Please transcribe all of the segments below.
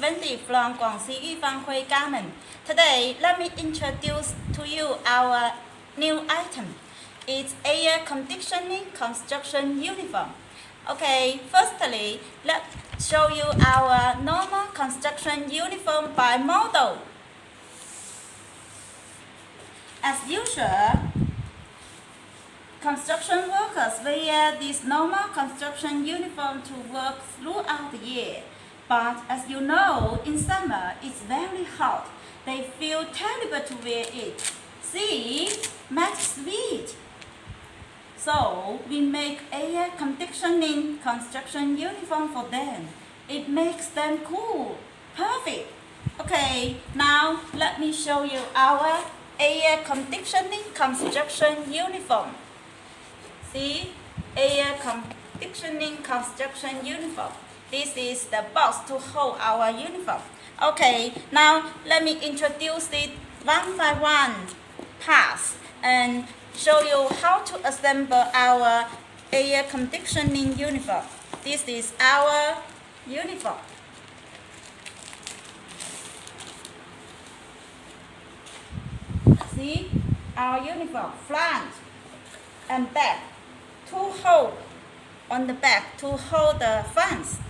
Wendy from Guangxi Yifang Hui Garment. Today, let me introduce to you our new item. It's air conditioning construction uniform. Okay, firstly, let's show you our normal construction uniform by model. As usual, construction workers wear this normal construction uniform to work throughout the year. But as you know, in summer it's very hot. They feel terrible to wear it. See, makes sweat. So we make air conditioning construction uniform for them. It makes them cool. Perfect. Okay, now let me show you our air conditioning construction uniform. See, air conditioning construction uniform. This is the box to hold our uniform. Okay, now let me introduce it one by one parts and show you how to assemble our air conditioning uniform. This is our uniform. See, our uniform, front and back, two holes on the back to hold the fans.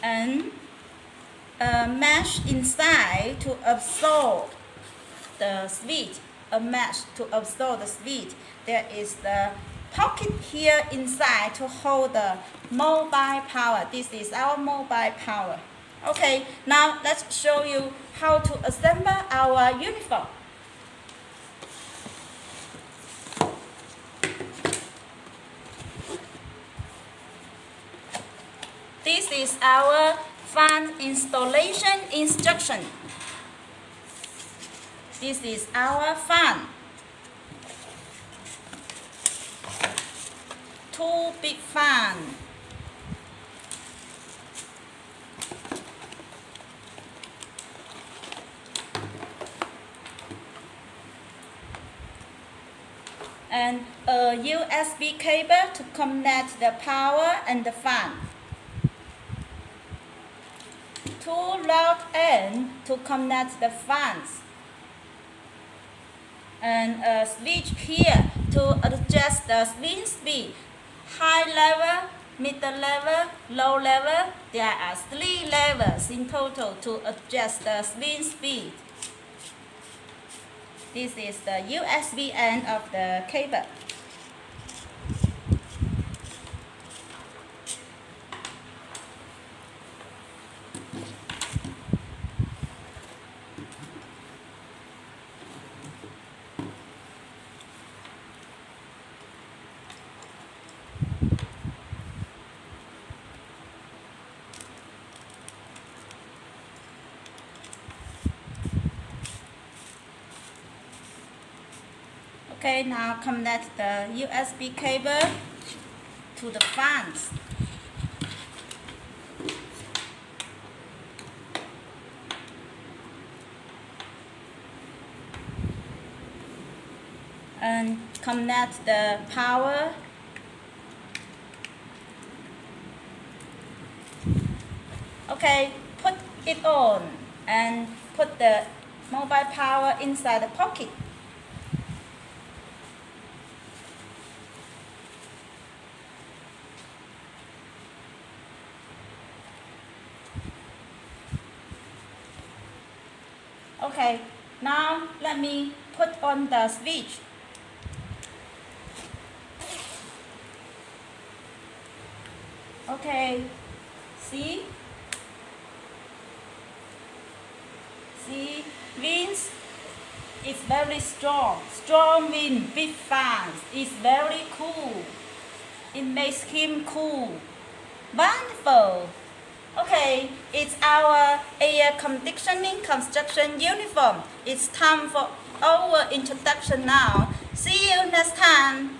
And a mesh inside to absorb the sweat. A mesh to absorb the sweat. There is the pocket here inside to hold the mobile power. This is our mobile power. Okay, now let's show you how to assemble our uniform. This is our fan installation instruction. This is our fan. Two big fans. And a USB cable to connect the power and the fan. Two loud ends to connect the fans. And a switch here to adjust the swing speed. High level, middle level, low level. There are 3 levels in total to adjust the swing speed. This is the USB end of the cable. Okay, now connect the USB cable to the fans. And connect the power. Okay, put it on and put the mobile power inside the pocket. Okay, now let me put on the switch. Okay, see? See, winds is very strong. Strong wind, big fans. It's very cool. It makes him cool. Wonderful. Okay, it's our air conditioning construction uniform. It's time for our introduction now. See you next time.